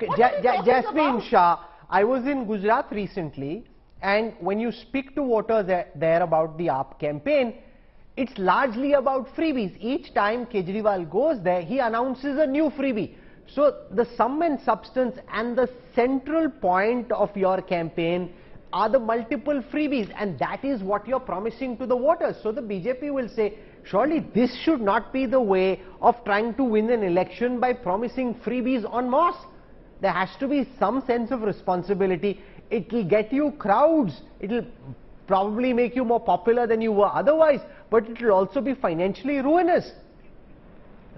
Okay, Jasmine Shah, I was in Gujarat recently, and when you speak to voters there about the AAP campaign, it's largely about freebies. Each time Kejriwal goes there, he announces a new freebie. So the sum and substance and the central point of your campaign are the multiple freebies, and that is what you're promising to the voters. So the BJP will say, surely this should not be the way of trying to win an election by promising freebies en masse. There has to be some sense of responsibility. It will get you crowds. It will probably make you more popular than you were otherwise, but it will also be financially ruinous.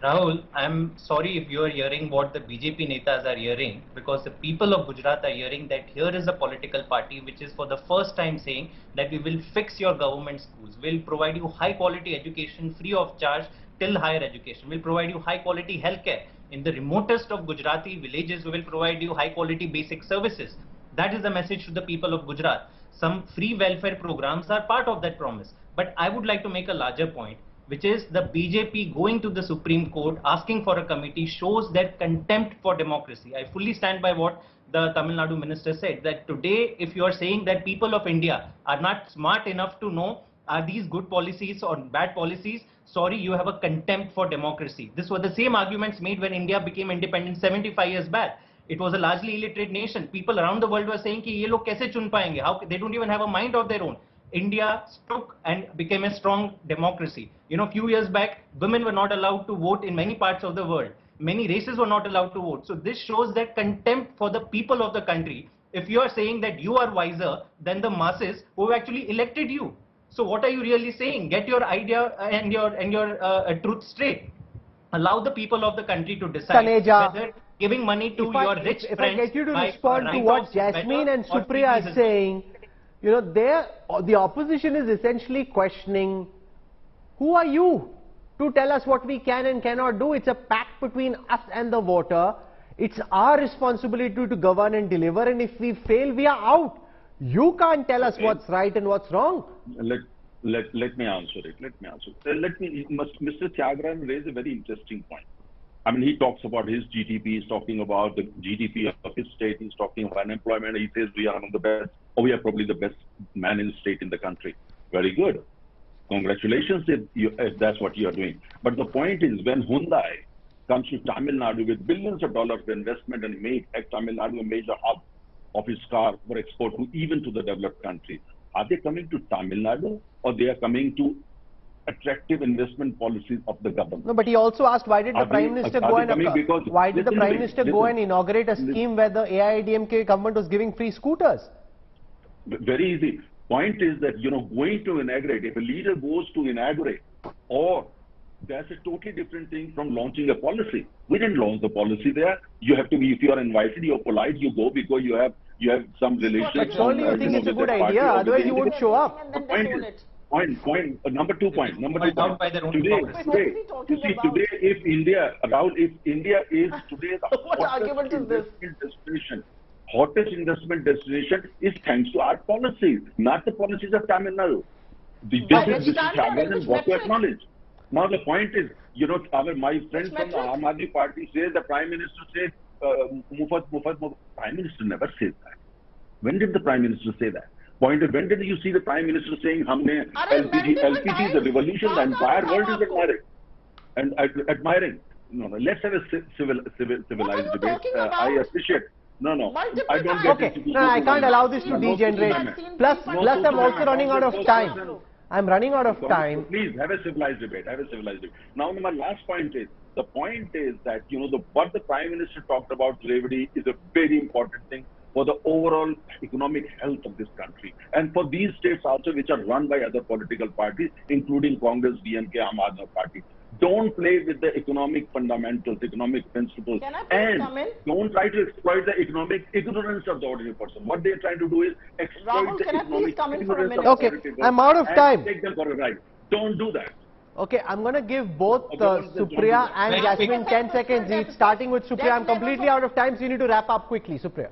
Rahul, I'm sorry if you are hearing what the BJP netas are hearing, because the people of Gujarat are hearing that here is a political party which is for the first time saying that we will fix your government schools, we'll provide you high quality education free of charge till higher education, we'll provide you high quality healthcare. In the remotest of Gujarati villages, we will provide you high quality basic services. That is the message to the people of Gujarat. Some free welfare programs are part of that promise. But I would like to make a larger point, which is the BJP going to the Supreme Court asking for a committee shows their contempt for democracy. I fully stand by what the Tamil Nadu minister said, that today if you are saying that people of India are not smart enough to know are these good policies or bad policies, sorry, you have a contempt for democracy. This were the same arguments made when India became independent 75 years back. It was a largely illiterate nation. People around the world were saying कि ये लोग कैसे चुन पाएंगे? How they don't even have a mind of their own. India stuck and became a strong democracy. You know, a few years back, women were not allowed to vote in many parts of the world. Many races were not allowed to vote. So this shows that contempt for the people of the country. If you are saying that you are wiser than the masses who have actually elected you, so what are you really saying? Get your idea and your truth straight. Allow the people of the country to decide whether giving money to your rich friends. If I get you to respond to what Jasmine and Supriya are saying, you know, the opposition is essentially questioning, who are you to tell us what we can and cannot do? It's a pact between us and the voter. It's our responsibility to govern and deliver, and if we fail, we are out. You can't tell us what's right and what's wrong. Let me answer it. Mr. Tyagarajan raised a very interesting point. I mean, he talks about his GDP, he's talking about the GDP of his state, he's talking about unemployment, he says we are among the best, or we are probably the best man in the state in the country. Very good. Congratulations if that's what you are doing. But the point is, when Hyundai comes to Tamil Nadu with billions of dollars of investment and make Tamil Nadu a major hub of his car for export to even to the developed countries, are they coming to Tamil Nadu or they are coming to attractive investment policies of the government? No, but he also asked, why did the Prime Minister go and inaugurate a scheme where the AIADMK government was giving free scooters? Very easy. Point is that, you know, going to inaugurate, if a leader goes to inaugurate, or that's a totally different thing from launching a policy. We didn't launch the policy there. You have to be, if you are invited, you're polite, you go because you have some relations. But surely you think it's a good idea, otherwise you wouldn't show up. Number two point. Today, if India is today the hottest investment destination is thanks to our policies, not the policies of Tamil Nadu. This is what to acknowledge. Now the point is, you know, my friend from the Aam Aadmi Party says the Prime Minister said, Mufat. Prime Minister never says that. When did the Prime Minister say that? Point is, when did you see the Prime Minister saying, Humne LPG is a revolution, the entire world is admiring. No, let's have a civilized debate. I appreciate. No, I don't get it. Okay, no, I can't allow this to degenerate. Plus, I'm also running out of time. I'm running out of time. Please have a civilized debate. Now, my last point is, the point is that, you know, what the Prime Minister talked about revadi is a very important thing for the overall economic health of this country. And for these states also, which are run by other political parties, including Congress, DMK, Aam Aadmi Party. Don't play with the economic fundamentals, economic principles, and don't try to exploit the economic ignorance of the ordinary person. What they're trying to do is exploit the economic ignorance of Okay, I'm out of time. Take them for a ride. Don't do that. Okay, I'm going to give both Supriya and Jasmine 10 seconds each, starting with Supriya. I'm completely out of time, so you need to wrap up quickly. Supriya.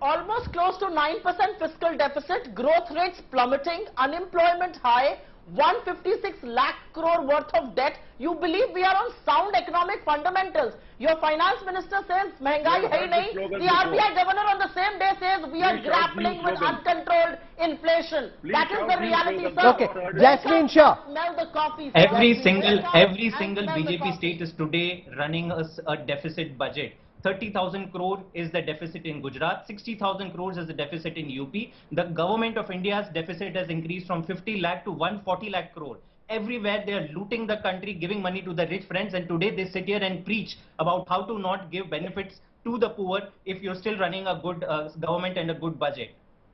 Almost close to 9% fiscal deficit, growth rates plummeting, unemployment high. 156 lakh crore worth of debt. You believe we are on sound economic fundamentals. Your finance minister says महंगाई है ही नहीं. The RBI governor on the same day says we are grappling with uncontrolled inflation. That is the reality, sir. Okay, Jasmine Shah. Smell the coffee. Every single BJP state is today running a deficit budget. 30,000 crore is the deficit in Gujarat, 60,000 crores is the deficit in UP. The government of India's deficit has increased from 50 lakh to 140 lakh crore. Everywhere they are looting the country, giving money to the rich friends, and today they sit here and preach about how to not give benefits to the poor if you're still running a good government and a good budget.